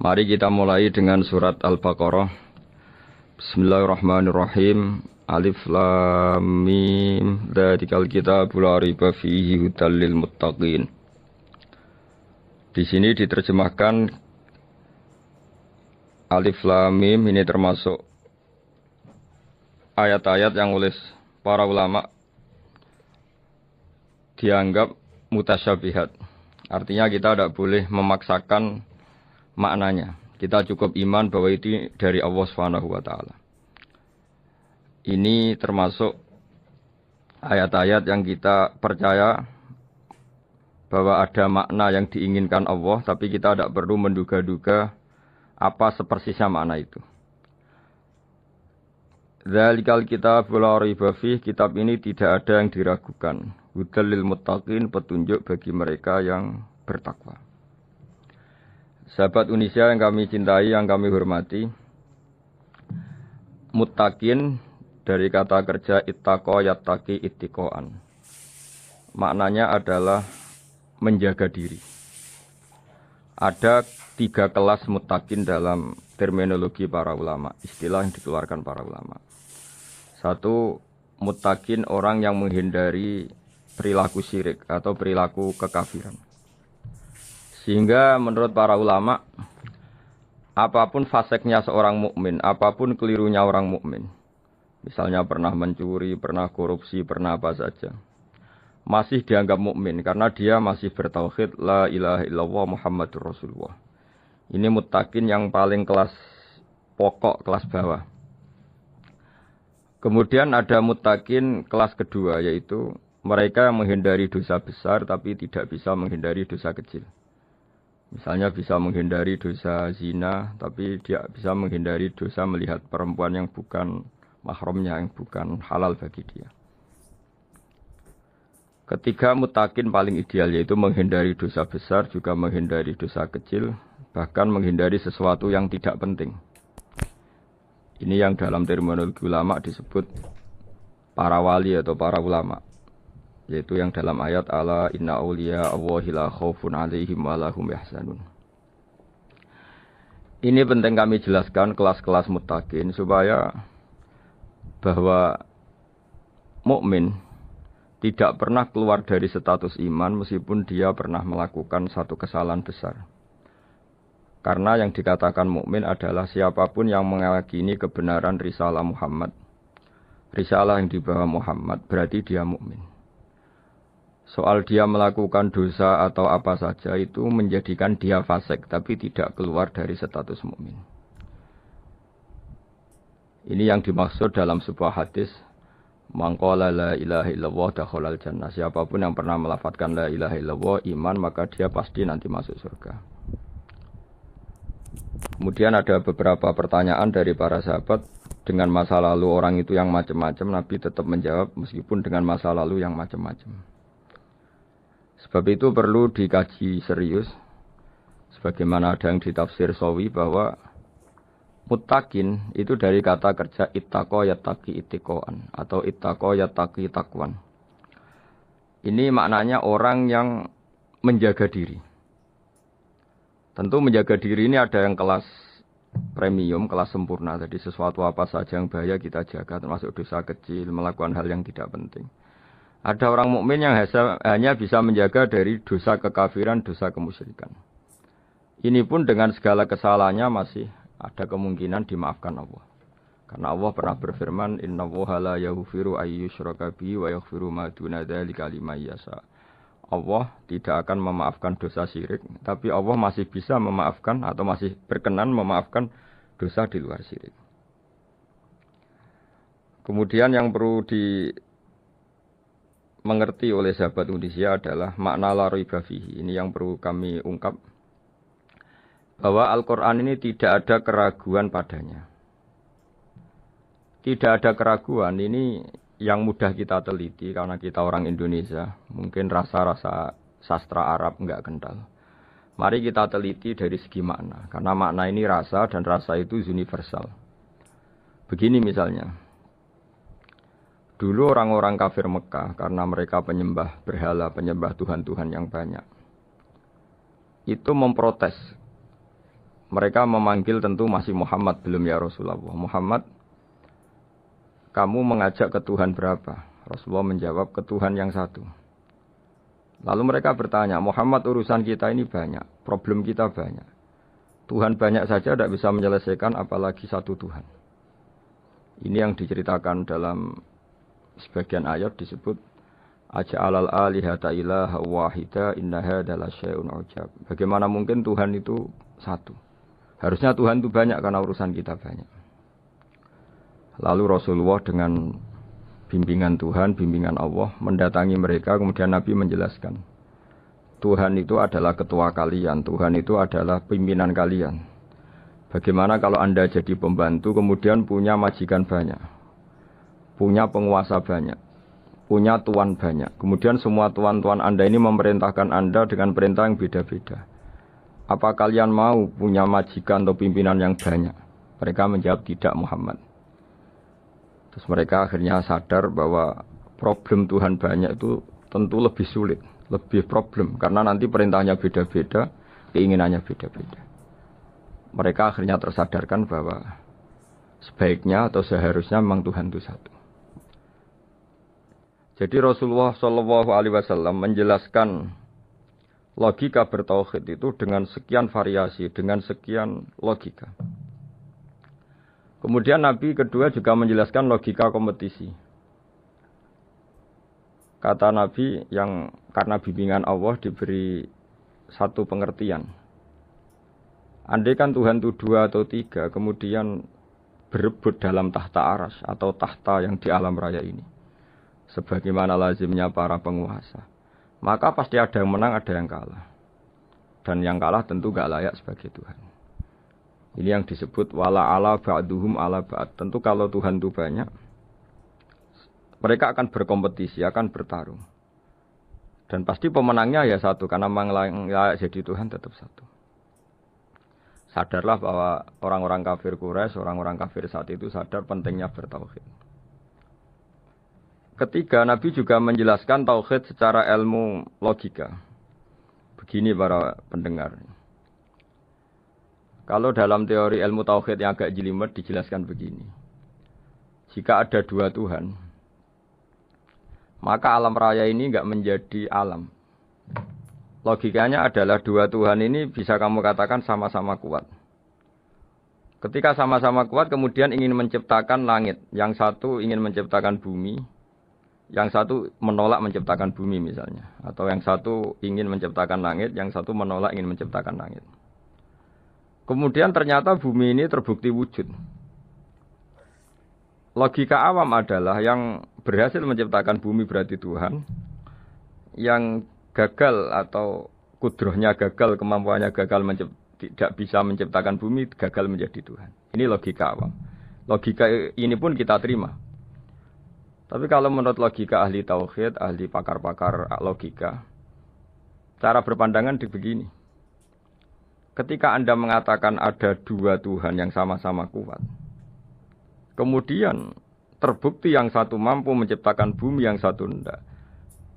Mari kita mulai dengan surat Al-Baqarah. Bismillahirrahmanirrahim. Alif Lam Mim. Dzalikal kitabul la raiba fihi hudal lil muttaqin. Di sini diterjemahkan Alif Lam Mim ini termasuk ayat-ayat yang oleh para ulama dianggap mutasyabihat. Artinya kita tidak boleh memaksakan maknanya. Kita cukup iman bahwa itu dari Allah Subhanahu wa taala. Ini termasuk ayat-ayat yang kita percaya bahwa ada makna yang diinginkan Allah, tapi kita tidak perlu menduga-duga apa sepersisnya makna itu. Dzalikal kitabul la raiba fihi, kitab ini tidak ada yang diragukan. Hudal lil muttaqin, petunjuk bagi mereka yang bertakwa. Sahabat Indonesia yang kami cintai, yang kami hormati, muttaqin dari kata kerja ittaqa yattaqi ittiqaan. Maknanya adalah menjaga diri. Ada 3 kelas muttaqin dalam terminologi para ulama, istilah yang dikeluarkan para ulama. 1, muttaqin orang yang menghindari perilaku syirik atau perilaku kekafiran. Sehingga menurut para ulama, apapun faseknya seorang mukmin, apapun kelirunya orang mukmin, misalnya pernah mencuri, pernah korupsi, pernah apa saja, masih dianggap mukmin karena dia masih bertauhid la ilaha illallah Muhammadur Rasulullah. Ini muttaqin yang paling kelas pokok, kelas bawah. Kemudian ada muttaqin kelas kedua, yaitu mereka yang menghindari dosa besar tapi tidak bisa menghindari dosa kecil. Misalnya bisa menghindari dosa zina, tapi dia bisa menghindari dosa melihat perempuan yang bukan mahramnya, yang bukan halal bagi dia. Ketiga muttaqin paling ideal, yaitu menghindari dosa besar, juga menghindari dosa kecil, bahkan menghindari sesuatu yang tidak penting. Ini yang dalam terminologi ulama disebut para wali atau para ulama, yaitu yang dalam ayat ala inna awliya Allahi la khaufun alaihim wa lahum yahzanun. Ini penting kami jelaskan kelas-kelas muttaqin supaya bahwa mukmin tidak pernah keluar dari status iman meskipun dia pernah melakukan satu kesalahan besar. Karena yang dikatakan mukmin adalah siapapun yang meyakini kebenaran risalah Muhammad, risalah yang dibawa Muhammad, berarti dia mukmin. Soal dia melakukan dosa atau apa saja itu menjadikan dia fasik, tapi tidak keluar dari status mukmin. Ini yang dimaksud dalam sebuah hadis, man qala la ilaha illallah dakhalal jannah. Siapapun yang pernah melafadzkan la ilaha illallah iman, maka dia pasti nanti masuk surga. Kemudian ada beberapa pertanyaan dari para sahabat dengan masa lalu orang itu yang macam-macam, Nabi tetap menjawab meskipun dengan masa lalu yang macam-macam. Sebab itu perlu dikaji serius, sebagaimana ada yang ditafsir Sawi bahwa muttaqin itu dari kata kerja ittaqa yattaqi ittiqaan atau ittaqa yattaqi taqwan. Ini maknanya orang yang menjaga diri. Tentu menjaga diri ini ada yang kelas premium, kelas sempurna. Jadi sesuatu apa saja yang bahaya kita jaga, termasuk dosa kecil, melakukan hal yang tidak penting. Ada orang mukmin yang hanya bisa menjaga dari dosa kekafiran, dosa kemusyrikan. Ini pun dengan segala kesalahannya masih ada kemungkinan dimaafkan Allah. Karena Allah pernah berfirman, innallaha la yaghfiru ayyushraka bihi wa yaghfiru ma duna dzalika liman yasha. Allah tidak akan memaafkan dosa syirik, tapi Allah masih bisa memaafkan atau masih berkenan memaafkan dosa di luar syirik. Kemudian yang perlu mengerti oleh sahabat Indonesia adalah makna la raiba fihi. Ini yang perlu kami ungkap, bahwa Al-Quran ini tidak ada keraguan padanya. Tidak ada keraguan, ini yang mudah kita teliti karena kita orang Indonesia. Mungkin rasa-rasa sastra Arab enggak kental. Mari kita teliti dari segi makna, karena makna ini rasa dan rasa itu universal. Begini misalnya, dulu orang-orang kafir Mekah, karena mereka penyembah berhala, penyembah Tuhan-Tuhan yang banyak, itu memprotes Mereka memanggil tentu masih Muhammad, belum ya Rasulullah. Muhammad, kamu mengajak ke Tuhan berapa? Rasulullah menjawab, ke Tuhan yang satu. Lalu mereka bertanya, Muhammad, urusan kita ini banyak, problem kita banyak. Tuhan banyak saja tidak bisa menyelesaikan, apalagi satu Tuhan. Ini yang diceritakan dalam sebagian ayat disebut Aja'alal alihata ilaha wahida inna hadza lasyai'un ujab. Bagaimana mungkin Tuhan itu satu? Harusnya Tuhan itu banyak karena urusan kita banyak. Lalu Rasulullah dengan bimbingan Tuhan, bimbingan Allah mendatangi mereka, kemudian Nabi menjelaskan, Tuhan itu adalah ketua kalian, Tuhan itu adalah pimpinan kalian. Bagaimana kalau Anda jadi pembantu kemudian punya majikan banyak, punya penguasa banyak, punya tuan banyak. Kemudian semua tuan-tuan Anda ini memerintahkan Anda dengan perintah yang beda-beda. Apa kalian mau punya majikan atau pimpinan yang banyak? Mereka menjawab tidak, Muhammad. Terus mereka akhirnya sadar bahwa problem Tuhan banyak itu tentu lebih sulit, lebih problem. Karena nanti perintahnya beda-beda, keinginannya beda-beda. Mereka akhirnya tersadarkan bahwa sebaiknya atau seharusnya memang Tuhan itu satu. Jadi Rasulullah SAW menjelaskan logika bertauhid itu dengan sekian variasi, dengan sekian logika. Kemudian Nabi kedua juga menjelaskan logika kompetisi. Kata Nabi yang karena bimbingan Allah diberi satu pengertian. Andai kan Tuhan itu 2 atau 3, kemudian berebut dalam tahta aras atau tahta yang di alam raya ini. Sebagaimana lazimnya para penguasa. Maka pasti ada yang menang, ada yang kalah. Dan yang kalah tentu gak layak sebagai Tuhan. Ini yang disebut wala ala ba'duhum ala ba'd. Tentu kalau Tuhan itu banyak, mereka akan berkompetisi, akan bertarung. Dan pasti pemenangnya ya satu, karena memang layak jadi Tuhan tetap satu. Sadarlah bahwa orang-orang kafir Quraisy, orang-orang kafir saat itu sadar pentingnya bertauhid. Ketiga, Nabi juga menjelaskan tauhid secara ilmu logika. Begini para pendengar. Kalau dalam teori ilmu tauhid yang agak jelimet dijelaskan begini. Jika ada 2 Tuhan, maka alam raya ini enggak menjadi alam. Logikanya adalah 2 Tuhan ini bisa kamu katakan sama-sama kuat. Ketika sama-sama kuat kemudian ingin menciptakan langit. Yang satu ingin menciptakan bumi. Yang satu menolak menciptakan bumi misalnya. Atau yang satu ingin menciptakan langit, yang satu menolak ingin menciptakan langit. Kemudian ternyata bumi ini terbukti wujud. Logika awam adalah yang berhasil menciptakan bumi berarti Tuhan. Yang gagal atau kudrohnya gagal, kemampuannya gagal tidak bisa menciptakan bumi, gagal menjadi Tuhan. Ini logika awam. Logika ini pun kita terima. Tapi kalau menurut logika ahli tauhid, ahli pakar-pakar logika, cara berpandangan begini. Ketika Anda mengatakan ada 2 Tuhan yang sama-sama kuat, kemudian terbukti yang satu mampu menciptakan bumi, yang satu tidak.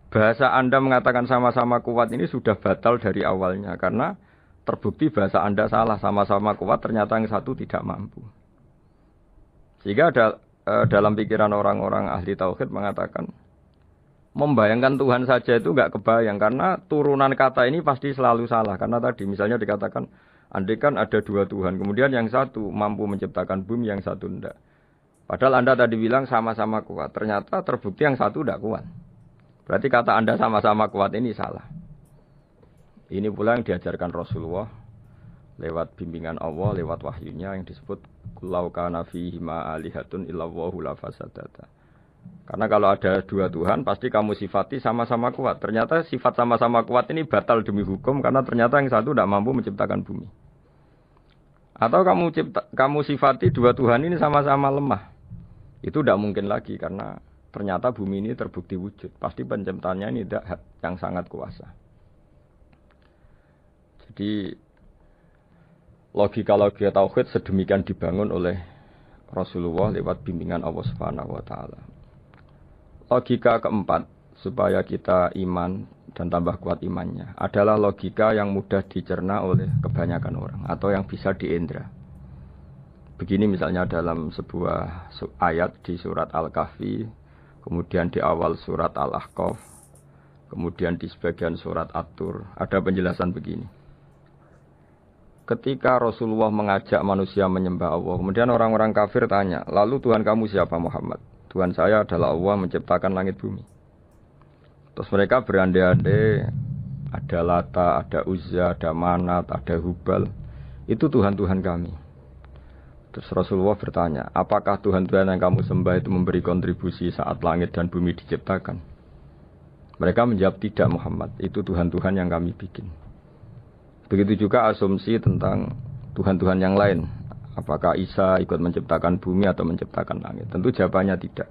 Bahasa Anda mengatakan sama-sama kuat ini sudah batal dari awalnya, karena terbukti bahasa Anda salah, sama-sama kuat ternyata yang satu tidak mampu. Sehingga dalam pikiran orang-orang ahli tauhid mengatakan membayangkan Tuhan saja itu enggak kebayang karena turunan kata ini pasti selalu salah. Karena tadi misalnya dikatakan andai kan ada 2 Tuhan, kemudian yang satu mampu menciptakan bumi, yang satu tidak. Padahal Anda tadi bilang sama-sama kuat, ternyata terbukti yang satu tidak kuat. Berarti kata Anda sama-sama kuat ini salah. Ini pula yang diajarkan Rasulullah lewat bimbingan Allah, lewat wahyunya yang disebut Lau kana fihi ma alihatun illallahu la fasadata. Karena kalau ada 2 Tuhan, pasti kamu sifati sama-sama kuat. Ternyata sifat sama-sama kuat ini batal demi hukum, karena ternyata yang satu tidak mampu menciptakan bumi. Atau kamu sifati 2 Tuhan ini sama-sama lemah. Itu tidak mungkin lagi, karena ternyata bumi ini terbukti wujud. Pasti penciptanya ini tidak yang sangat kuasa. Jadi logika-logika tauhid sedemikian dibangun oleh Rasulullah lewat bimbingan Allah Subhanahu wa taala. Logika keempat supaya kita iman dan tambah kuat imannya adalah logika yang mudah dicerna oleh kebanyakan orang atau yang bisa diindra. Begini misalnya dalam sebuah ayat di surat Al-Kahfi, kemudian di awal surat Al-Ahqaf, kemudian di sebagian surat At-Tur, ada penjelasan begini. Ketika Rasulullah mengajak manusia menyembah Allah, kemudian orang-orang kafir tanya, lalu Tuhan kamu siapa Muhammad? Tuhan saya adalah Allah menciptakan langit bumi. Terus mereka berandai-andai, ada Lata, ada Uzza, ada Manat, ada Hubal. Itu Tuhan-Tuhan kami. Terus Rasulullah bertanya, apakah Tuhan-Tuhan yang kamu sembah itu memberi kontribusi saat langit dan bumi diciptakan? Mereka menjawab, tidak Muhammad, itu Tuhan-Tuhan yang kami bikin. Begitu juga asumsi tentang Tuhan-Tuhan yang lain. Apakah Isa ikut menciptakan bumi atau menciptakan langit? Tentu jawabannya tidak.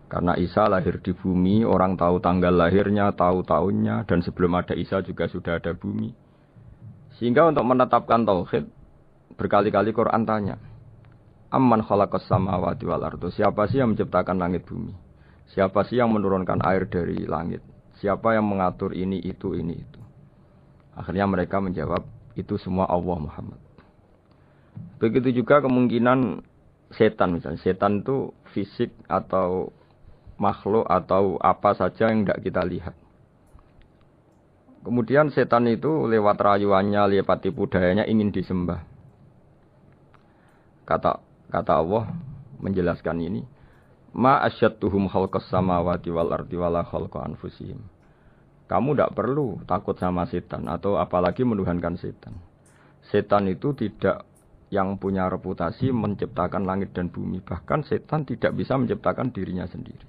Karena Isa lahir di bumi, orang tahu tanggal lahirnya, tahu tahunnya, dan sebelum ada Isa juga sudah ada bumi. Sehingga untuk menetapkan tauhid, berkali-kali Quran tanya, Amman khalaqas samawati wal ardu, siapa sih yang menciptakan langit bumi? Siapa sih yang menurunkan air dari langit? Siapa yang mengatur ini, itu, ini, itu? Akhirnya mereka menjawab, itu semua Allah Muhammad. Begitu juga kemungkinan setan misalnya. Setan itu fisik atau makhluk atau apa saja yang tidak kita lihat. Kemudian setan itu lewat rayuannya, lewat tipu dayanya ingin disembah. Kata Allah menjelaskan ini, ma asyadtuhum khalqas samawati wal ardi wala khalqa anfusihim. Kamu tidak perlu takut sama setan atau apalagi menuhankan setan. Setan itu tidak yang punya reputasi menciptakan langit dan bumi. Bahkan setan tidak bisa menciptakan dirinya sendiri.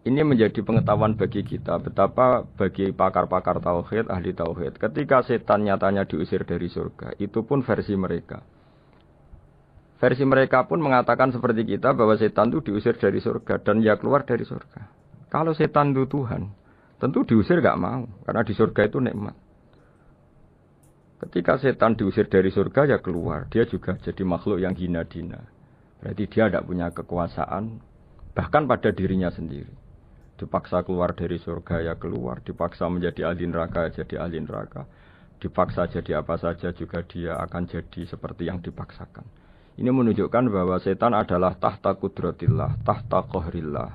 Ini menjadi pengetahuan bagi kita betapa bagi pakar-pakar tauhid, ahli tauhid, ketika setan nyatanya diusir dari surga, itu pun versi mereka. Versi mereka pun mengatakan seperti kita bahwa setan itu diusir dari surga dan ya keluar dari surga. Kalau setan itu Tuhan, tentu diusir gak mau, karena di surga itu nikmat. Ketika setan diusir dari surga ya keluar, dia juga jadi makhluk yang hina-dina. Berarti dia tidak punya kekuasaan, bahkan pada dirinya sendiri. Dipaksa keluar dari surga ya keluar, dipaksa menjadi ahli neraka jadi ahli neraka, dipaksa jadi apa saja juga dia akan jadi seperti yang dipaksakan. Ini menunjukkan bahwa setan adalah tahta kudratillah, tahta qahrillah,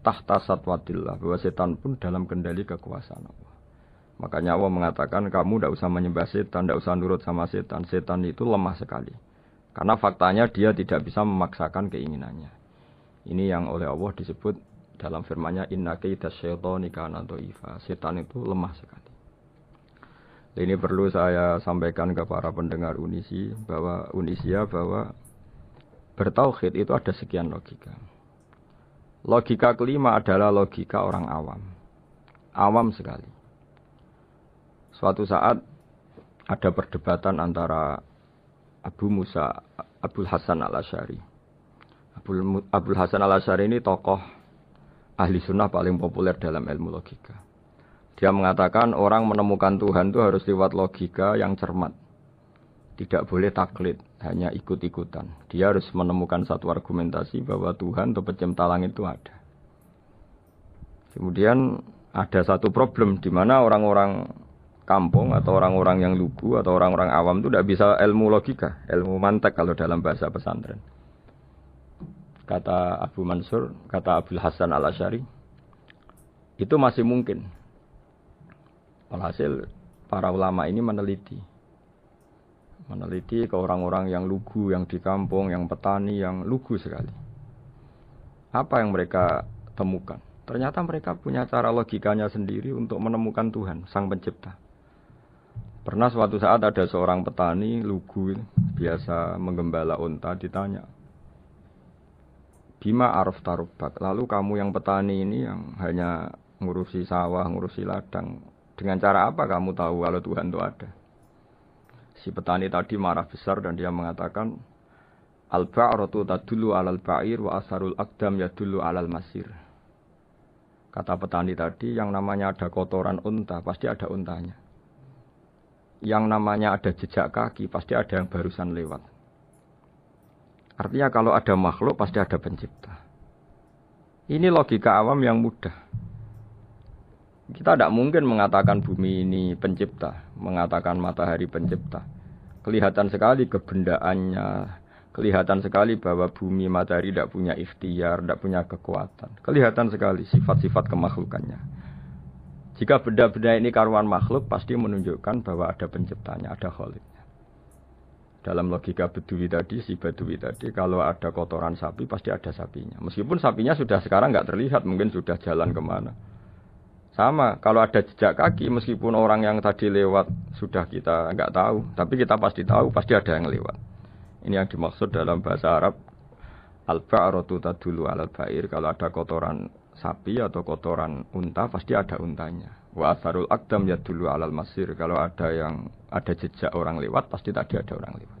tahta satwatillah, bahwa setan pun dalam kendali kekuasaan Allah. Makanya Allah mengatakan kamu tidak usah menyembah setan, tidak usah nurut sama setan. Setan itu lemah sekali, karena faktanya dia tidak bisa memaksakan keinginannya. Ini yang oleh Allah disebut dalam firman-Nya inna kaidas syaitani kana dhaifa. Setan itu lemah sekali. Ini perlu saya sampaikan ke para pendengar Unisia bahwa bertauhid itu ada sekian logika. Logika kelima adalah logika orang awam. Awam sekali. Suatu saat ada perdebatan antara Abul Hasan al-Asy'ari. Abul Hasan al-Asy'ari ini tokoh ahli sunnah paling populer dalam ilmu logika. Dia mengatakan orang menemukan Tuhan itu harus lewat logika yang cermat. Tidak boleh taklid, hanya ikut-ikutan. Dia harus menemukan satu argumentasi bahwa Tuhan atau pencipta langit itu ada. Kemudian ada satu problem di mana orang-orang kampung atau orang-orang yang lugu atau orang-orang awam itu tidak bisa ilmu logika, ilmu mantek kalau dalam bahasa pesantren. Kata Abu Mansur, kata Abul Hasan al-Asy'ari, itu masih mungkin. Alhasil para ulama ini meneliti ke orang-orang yang lugu, yang di kampung, yang petani, yang lugu sekali. Apa yang mereka temukan? Ternyata mereka punya cara logikanya sendiri untuk menemukan Tuhan, Sang Pencipta. Pernah suatu saat ada seorang petani lugu, biasa menggembala unta, ditanya, Bima araf tarubak, lalu kamu yang petani ini yang hanya ngurusi sawah, ngurusi ladang, dengan cara apa kamu tahu kalau Tuhan itu ada? Si petani tadi marah besar dan dia mengatakan, Al-ba'ratu tadullu alal ba'ir wa asarul aqdam yadullu alal masir. Kata petani tadi, yang namanya ada kotoran unta, pasti ada untanya. Yang namanya ada jejak kaki, pasti ada yang barusan lewat. Artinya kalau ada makhluk, pasti ada pencipta. Ini logika awam yang mudah. Kita tidak mungkin mengatakan bumi ini pencipta, mengatakan matahari pencipta. Kelihatan sekali kebendaannya, kelihatan sekali bahwa bumi matahari tidak punya ikhtiar, tidak punya kekuatan. Kelihatan sekali sifat-sifat kemakhlukannya. Jika benda-benda ini karuan makhluk, pasti menunjukkan bahwa ada penciptanya, ada khaliknya. Dalam logika Bedui tadi, si Bedui tadi, kalau ada kotoran sapi, pasti ada sapinya. Meskipun sapinya sudah sekarang nggak terlihat, mungkin sudah jalan kemana. Sama, kalau ada jejak kaki, meskipun orang yang tadi lewat sudah kita nggak tahu, tapi kita pasti tahu, pasti ada yang lewat. Ini yang dimaksud dalam bahasa Arab, al-ba'ratu tadullu alal ba'ir. Kalau ada kotoran sapi atau kotoran unta, pasti ada untanya. Wa atharul aqdam yadullu alal masir. Kalau ada jejak orang lewat, pasti tadi ada orang lewat.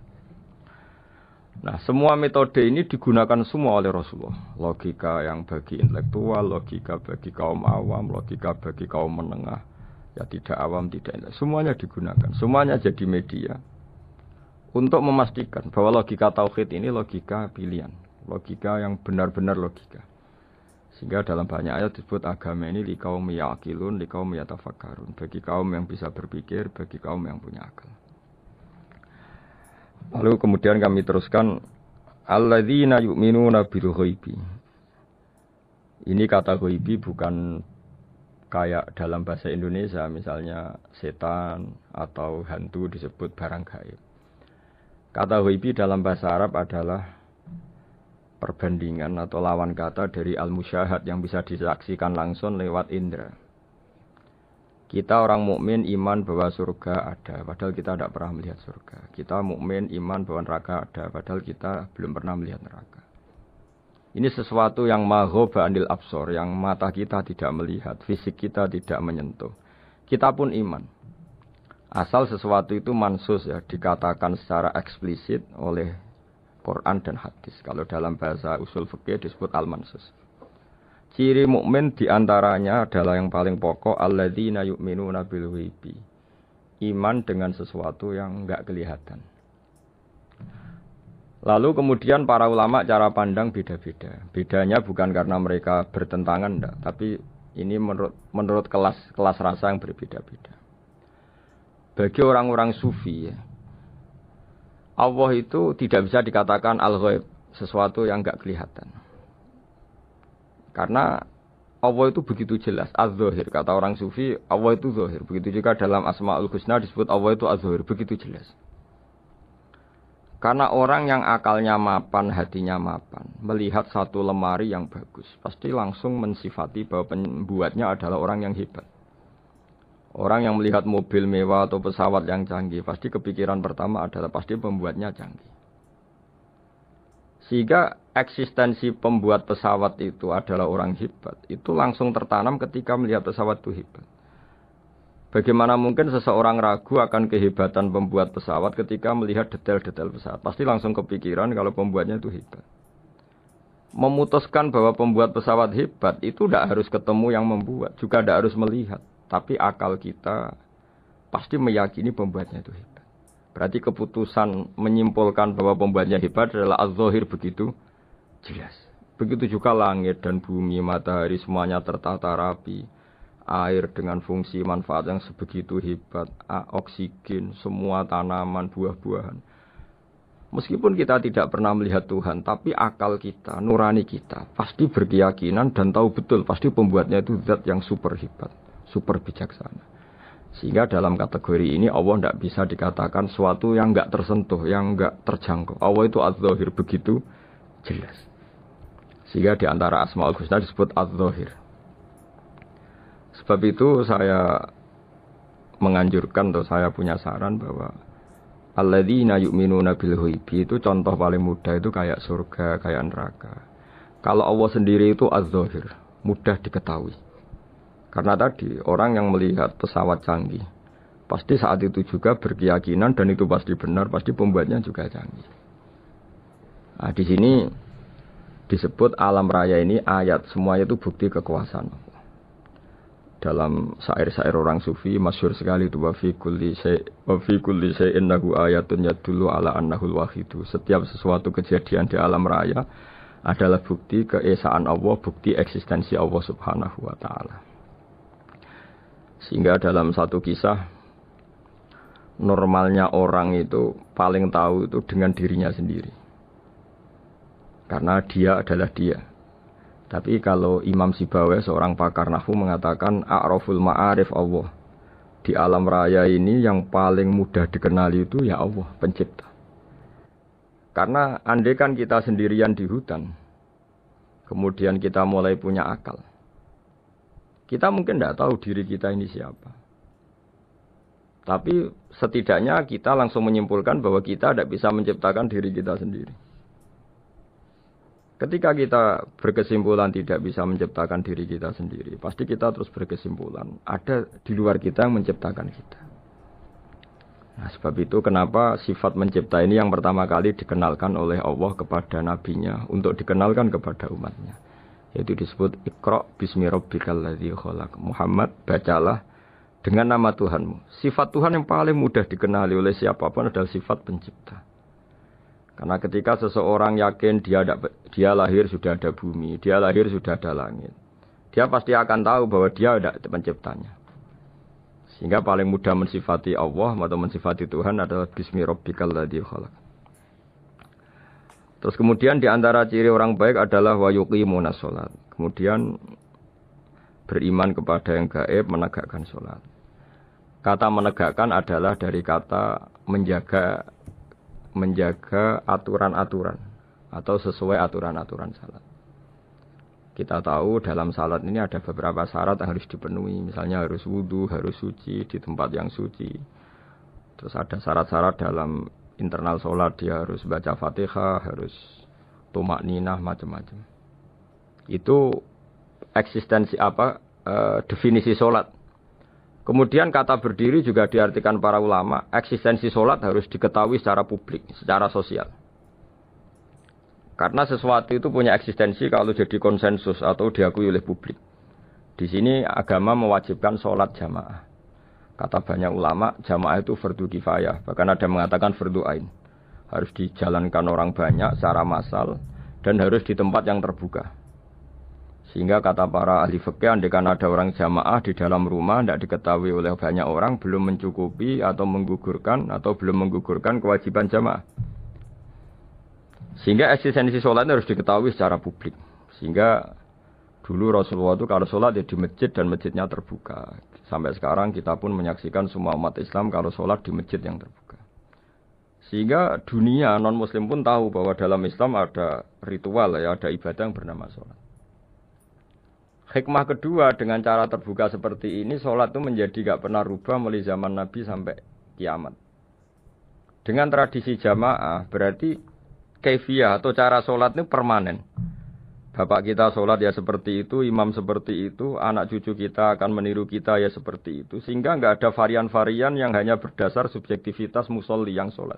Nah, semua metode ini digunakan semua oleh Rasulullah. Logika yang bagi intelektual, logika bagi kaum awam, logika bagi kaum menengah, ya tidak awam, tidak intelektual. Semuanya digunakan, semuanya jadi media untuk memastikan bahwa logika tauhid ini logika pilihan, logika yang benar-benar logika. Sehingga dalam banyak ayat disebut agama ini li kaum yaqilun, li kaum yatafakkarun, bagi kaum yang bisa berpikir, bagi kaum yang punya akal. Lalu kemudian kami teruskan alladzina yu'minuna bil ghaibi. Ini kata ghaibi bukan kayak dalam bahasa Indonesia misalnya setan atau hantu disebut barang gaib. Kata ghaibi dalam bahasa Arab adalah perbandingan atau lawan kata dari al-musyahad yang bisa disaksikan langsung lewat indera. Kita orang mukmin iman bahwa surga ada, padahal kita tidak pernah melihat surga. Kita mukmin iman bahwa neraka ada, padahal kita belum pernah melihat neraka. Ini sesuatu yang maghoba anil absor, yang mata kita tidak melihat, fisik kita tidak menyentuh. Kita pun iman. Asal sesuatu itu mansus ya, dikatakan secara eksplisit oleh Quran dan hadis. Kalau dalam bahasa usul fikih disebut al-mansus. Ciri mukmin diantaranya adalah yang paling pokok alladzina yu'minuna bil ghaibi. Iman dengan sesuatu yang enggak kelihatan. Lalu kemudian para ulama cara pandang beda-beda. Bedanya bukan karena mereka bertentangan enggak, tapi ini menurut kelas rasa yang berbeda-beda. Bagi orang-orang sufi ya, Allah itu tidak bisa dikatakan al-ghaib, sesuatu yang enggak kelihatan. Karena Allah itu begitu jelas, az-zahir. Kata orang sufi, Allah itu zahir. Begitu juga dalam Asma'ul Husna disebut Allah itu az-zahir. Begitu jelas. Karena orang yang akalnya mapan, hatinya mapan, melihat satu lemari yang bagus, pasti langsung mensifati bahwa pembuatnya adalah orang yang hebat. Orang yang melihat mobil mewah atau pesawat yang canggih, pasti kepikiran pertama adalah pasti pembuatnya canggih. Sehingga eksistensi pembuat pesawat itu adalah orang hebat. Itu langsung tertanam ketika melihat pesawat itu hebat. Bagaimana mungkin seseorang ragu akan kehebatan pembuat pesawat ketika melihat detail-detail pesawat? Pasti langsung kepikiran kalau pembuatnya itu hebat. Memutuskan bahwa pembuat pesawat hebat itu tidak harus ketemu yang membuat. Juga tidak harus melihat. Tapi akal kita pasti meyakini pembuatnya itu hebat. Berarti keputusan menyimpulkan bahwa pembuatnya hebat adalah az-zahir begitu jelas. Begitu juga langit dan bumi, matahari semuanya tertata rapi. Air dengan fungsi manfaat yang sebegitu hebat, oksigen, semua tanaman, buah-buahan. Meskipun kita tidak pernah melihat Tuhan, tapi akal kita, nurani kita, pasti berkeyakinan dan tahu betul, pasti pembuatnya itu zat yang super hebat, super bijaksana. Sehingga dalam kategori ini Allah tidak bisa dikatakan suatu yang enggak tersentuh, yang enggak terjangkau. Allah itu az-zahir begitu jelas. Sehingga di antara Asmaul Husna disebut az-zahir. Sebab itu saya menganjurkan atau saya punya saran bahwa alladzina yu'minuna bil ghaibi itu contoh paling mudah itu kayak surga, kayak neraka. Kalau Allah sendiri itu az-zahir, mudah diketahui. Karena tadi orang yang melihat pesawat canggih pasti saat itu juga berkeyakinan dan itu pasti benar, pasti pembuatnya juga canggih. Nah, di sini disebut alam raya ini ayat, semuanya itu bukti kekuasaan. Dalam syair-syair orang sufi masyhur sekali itu wa fi kulli syai'in lahu ayatun yadullu ala annahul wahidu. Setiap sesuatu kejadian di alam raya adalah bukti keesaan Allah, bukti eksistensi Allah Subhanahu wa taala. Sehingga dalam satu kisah, normalnya orang itu paling tahu itu dengan dirinya sendiri. Karena dia adalah dia. Tapi kalau Imam Sibawayh, seorang pakar nahwu, mengatakan a'raful ma'arif Allah. Di alam raya ini yang paling mudah dikenali itu ya Allah, pencipta. Karena andai kan kita sendirian di hutan, kemudian kita mulai punya akal, kita mungkin tidak tahu diri kita ini siapa. Tapi setidaknya kita langsung menyimpulkan bahwa kita tidak bisa menciptakan diri kita sendiri. Ketika kita berkesimpulan tidak bisa menciptakan diri kita sendiri, pasti kita terus berkesimpulan ada di luar kita yang menciptakan kita. Nah, sebab itu kenapa sifat mencipta ini yang pertama kali dikenalkan oleh Allah kepada nabinya untuk dikenalkan kepada umatnya. Yaitu disebut Iqra bismi rabbikal ladzi khalaq. Muhammad, bacalah dengan nama Tuhanmu. Sifat Tuhan yang paling mudah dikenali oleh siapapun adalah sifat pencipta. Karena ketika seseorang yakin dia lahir sudah ada bumi, dia lahir sudah ada langit, dia pasti akan tahu bahwa dia ada penciptanya. Sehingga paling mudah mensifati Allah atau mensifati Tuhan adalah bismi rabbikal ladzi khalaq. Terus kemudian di antara ciri orang baik adalah wa yuqimunas shalat. Kemudian beriman kepada yang gaib, menegakkan salat. Kata menegakkan adalah dari kata menjaga aturan-aturan atau sesuai aturan-aturan salat. Kita tahu dalam salat ini ada beberapa syarat yang harus dipenuhi. Misalnya harus wudu, harus suci di tempat yang suci. Terus ada syarat-syarat dalam internal salat, dia harus baca Fatihah, harus tumakninah, macam-macam. Itu eksistensi definisi salat. Kemudian kata berdiri juga diartikan para ulama, eksistensi salat harus diketahui secara publik, secara sosial. Karena sesuatu itu punya eksistensi kalau jadi konsensus atau diakui oleh publik. Di sini agama mewajibkan sholat jamaah. Kata banyak ulama, jamaah itu fardu kifayah. Bahkan ada yang mengatakan fardu ain. Harus dijalankan orang banyak secara massal dan harus di tempat yang terbuka. Sehingga kata para ahli fikih, andaikan ada orang jamaah di dalam rumah tidak diketahui oleh banyak orang, belum mencukupi atau belum menggugurkan kewajiban jamaah. Sehingga eksistensi sholat harus diketahui secara publik. Sehingga dulu Rasulullah itu kalau sholat ya di masjid dan masjidnya terbuka. Sampai sekarang kita pun menyaksikan semua umat Islam kalau sholat di masjid yang terbuka. Sehingga dunia non-muslim pun tahu bahwa dalam Islam ada ritual, ya, ada ibadah yang bernama sholat. Hikmah kedua dengan cara terbuka seperti ini, sholat itu menjadi gak pernah rubah mulai zaman Nabi sampai kiamat. Dengan tradisi jamaah berarti kaifiyah atau cara sholat ini permanen. Bapak kita sholat ya seperti itu, imam seperti itu, anak cucu kita akan meniru kita ya seperti itu. Sehingga nggak ada varian-varian yang hanya berdasar subjektivitas musolli yang sholat.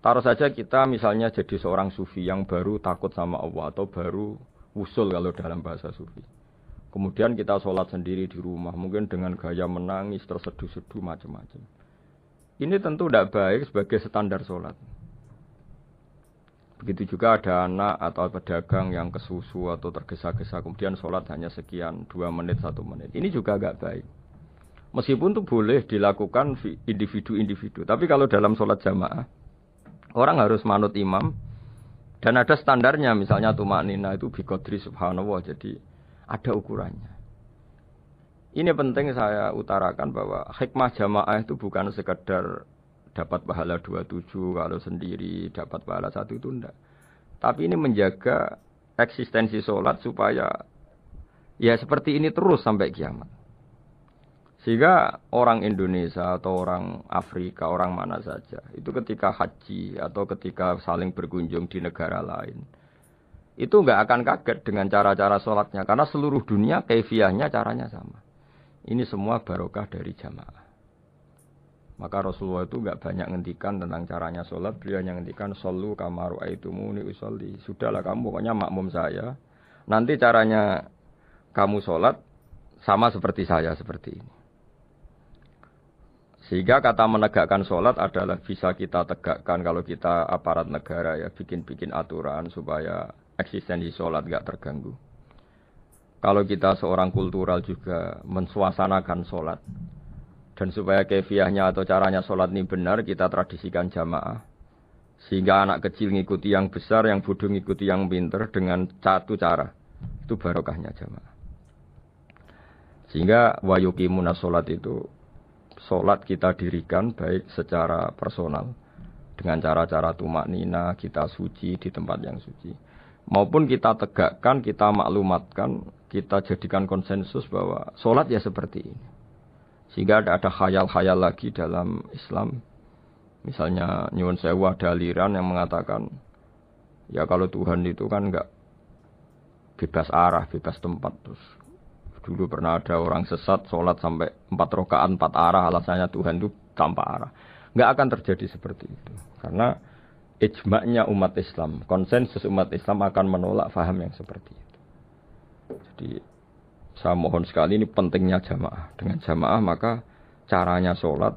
Taruh saja kita misalnya jadi seorang sufi yang baru takut sama Allah atau baru usul kalau dalam bahasa sufi. Kemudian kita sholat sendiri di rumah, mungkin dengan gaya menangis, terseduh-seduh, macam-macam. Ini tentu tidak baik sebagai standar sholat. Begitu juga ada anak atau pedagang yang kesusu atau tergesa-gesa, kemudian sholat hanya sekian, 2 menit, 1 menit. Ini juga agak baik. Meskipun itu boleh dilakukan individu-individu. Tapi kalau dalam sholat jamaah, orang harus manut imam, dan ada standarnya. Misalnya tumaknina itu biqadri subhanallah, jadi ada ukurannya. Ini penting saya utarakan bahwa hikmah jamaah itu bukan sekedar dapat pahala 27 kalau sendiri, dapat pahala 1 itu enggak. Tapi ini menjaga eksistensi sholat supaya ya seperti ini terus sampai kiamat. Sehingga orang Indonesia atau orang Afrika, orang mana saja, itu ketika haji atau ketika saling berkunjung di negara lain, itu enggak akan kaget dengan cara-cara sholatnya. Karena seluruh dunia kaifiyahnya caranya sama. Ini semua barokah dari jamaah. Maka Rasulullah itu enggak banyak ngendikan tentang caranya sholat. Beliau hanya ngendikan shollu kama ra'aitumuni usolli. Sudahlah kamu pokoknya makmum saya. Nanti caranya kamu sholat sama seperti saya seperti ini. Sehingga kata menegakkan sholat adalah bisa kita tegakkan kalau kita aparat negara ya bikin-bikin aturan supaya eksistensi sholat enggak terganggu. kalau kita seorang kultural juga mensuasanakan sholat. Dan supaya kefiahnya atau caranya sholat ini benar, kita tradisikan jamaah. Sehingga anak kecil ngikuti yang besar, yang bodoh ngikuti yang pinter dengan satu cara. Itu barokahnya jamaah. Sehingga wa yuqimuna sholat itu, sholat kita dirikan baik secara personal. Dengan cara-cara tumak nina, kita suci di tempat yang suci. Maupun kita tegakkan, kita maklumatkan, kita jadikan konsensus bahwa sholat ya seperti ini. Sehingga ada khayal-khayal lagi dalam Islam. Misalnya nyuwun sewu ada aliran yang mengatakan, ya kalau Tuhan itu kan enggak bebas arah, bebas tempat. Terus dulu pernah ada orang sesat sholat sampai 4 rakaat 4 arah, alasannya Tuhan itu tanpa arah. Enggak akan terjadi seperti itu. Karena ijma'nya umat Islam, konsensus umat Islam akan menolak faham yang seperti itu. Jadi saya mohon sekali, ini pentingnya jamaah. Dengan jamaah maka caranya sholat,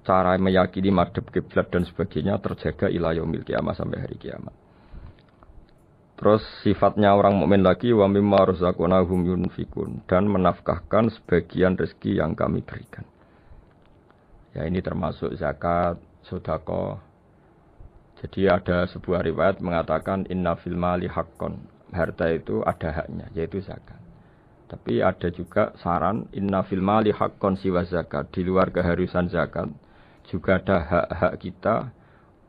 cara meyakini madhab kiblat dan sebagainya terjaga ila yaumil qiyamah sampai hari kiamat. Terus sifatnya orang mukmin lagi wa mimma razaqnahum yunfikun, dan menafkahkan sebagian rezeki yang kami berikan. Ya ini termasuk zakat, sedekah. Jadi ada sebuah riwayat mengatakan inna fil mali haqqon. Harta itu ada haknya, yaitu zakat. Tapi ada juga saran inna fil mali haqqon siwa zakat. Di luar keharusan zakat juga ada hak-hak kita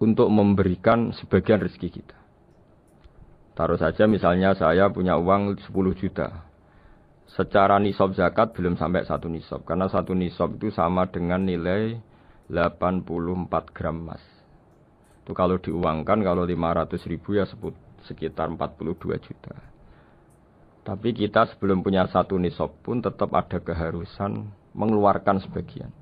untuk memberikan sebagian rezeki kita. Taruh saja misalnya saya punya uang 10 juta. Secara nisab zakat belum sampai 1 nisab. Karena 1 nisab itu sama dengan nilai 84 gram emas. Itu kalau diuangkan, kalau 500 ribu ya sekitar 42 juta. Tapi kita sebelum punya 1 nisab pun tetap ada keharusan mengeluarkan sebagian.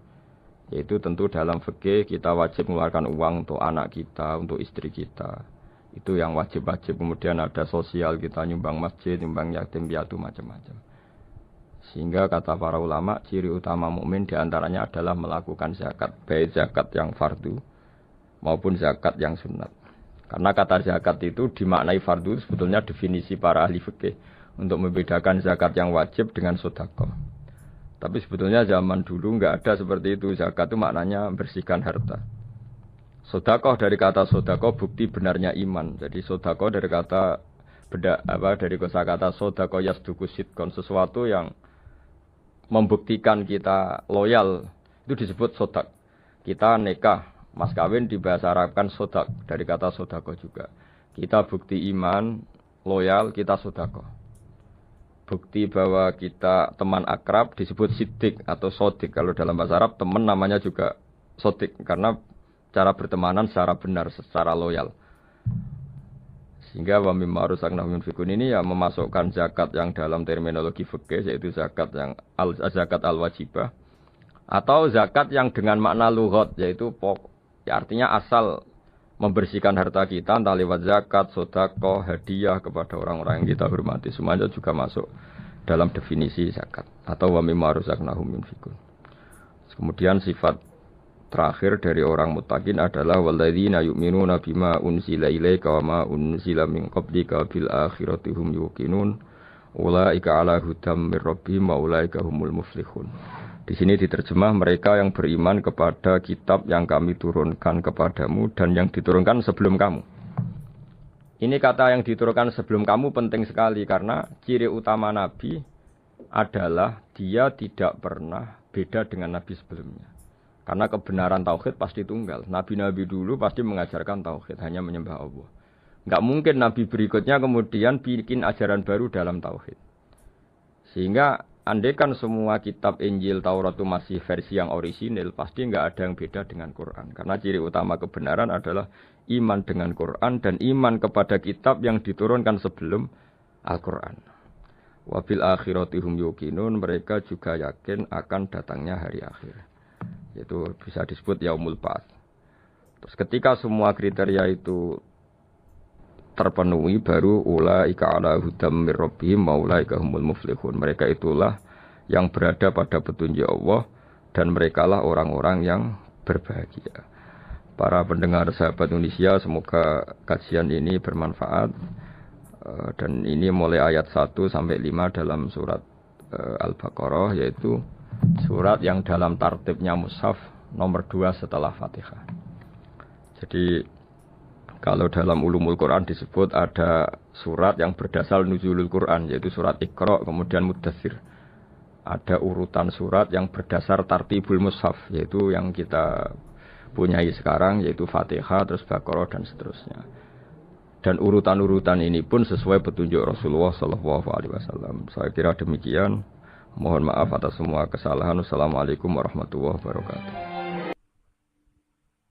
Yaitu tentu dalam fikih kita wajib mengeluarkan uang untuk anak kita, untuk istri kita. Itu yang wajib-wajib. Kemudian ada sosial, kita nyumbang masjid, nyumbang yatim piatu, macam-macam. Sehingga kata para ulama, ciri utama mukmin diantaranya adalah melakukan zakat, baik zakat yang fardu maupun zakat yang sunat. Karena kata zakat itu dimaknai fardu, sebetulnya definisi para ahli fikih untuk membedakan zakat yang wajib dengan sedekah. Tapi sebetulnya zaman dulu enggak ada seperti itu. Zakat itu maknanya bersihkan harta. Sedekah dari kata sedekah bukti benarnya iman. Jadi sedekah dari kata dari kosakata sedekah yasduqu sidqon, sesuatu yang membuktikan kita loyal, itu disebut sodak. Kita nikah, mas kawin di bahasa Arab kan sodak, dari kata sodako juga. Kita bukti iman, loyal, kita sodako. Bukti bahwa kita teman akrab disebut sidik atau sodik. Kalau dalam bahasa Arab teman namanya juga sodik, karena cara bertemanan secara benar, secara loyal. Sehingga wa mimma razaqnahum yunfikun ini ya memasukkan zakat yang dalam terminologi fikih, yaitu zakat yang zakat al-wajibah, atau zakat yang dengan makna lughat, yaitu ya artinya asal membersihkan harta kita entah lewat zakat, sedekah, hadiah kepada orang-orang yang kita hormati, semuanya juga masuk dalam definisi zakat atau wa mimma razaqnahum yunfikun. Kemudian sifat terakhir dari orang muttaqin adalah walladzina yu'minuna bima unzila ilaika wa ma unzila min qablika bil akhirati hum yuqinun ulaika ala hudam mir rabbihim wa ulaika humul muflihun. Di sini diterjemah mereka yang beriman kepada kitab yang kami turunkan kepadamu dan yang diturunkan sebelum kamu. Ini kata yang diturunkan sebelum kamu penting sekali karena ciri utama Nabi adalah dia tidak pernah beda dengan Nabi sebelumnya. Karena kebenaran tauhid pasti tunggal. Nabi-nabi dulu pasti mengajarkan tauhid, hanya menyembah Allah. Enggak mungkin nabi berikutnya kemudian bikin ajaran baru dalam tauhid. Sehingga andaikan semua kitab Injil, Taurat itu masih versi yang orisinil, pasti enggak ada yang beda dengan Quran. Karena ciri utama kebenaran adalah iman dengan Quran dan iman kepada kitab yang diturunkan sebelum Al-Quran. Wabil akhiratihum yuqinun, mereka juga yakin akan datangnya hari akhir. Itu bisa disebut yaumul ba'ats. Terus ketika semua kriteria itu terpenuhi, baru ulaika ala hudam mir rabbihim wa ulaika humul muflihun. Mereka itulah yang berada pada petunjuk Allah dan merekalah orang-orang yang berbahagia. Para pendengar sahabat Indonesia, semoga kajian ini bermanfaat. Dan ini mulai ayat 1 sampai 5 dalam surat Al-Baqarah, yaitu surat yang dalam tartibnya mushaf nomor 2 setelah Fatihah. Jadi kalau dalam ulumul Quran disebut ada surat yang berdasar nuzulul Quran, yaitu surat Iqra, kemudian Muddatsir. Ada urutan surat yang berdasar tartibul mushaf, yaitu yang kita punyai sekarang, yaitu Fatihah, terus Baqarah dan seterusnya. Dan urutan-urutan ini pun sesuai petunjuk Rasulullah SAW. Saya kira demikian. Mohon maaf atas semua kesalahan. Wassalamualaikum warahmatullahi wabarakatuh.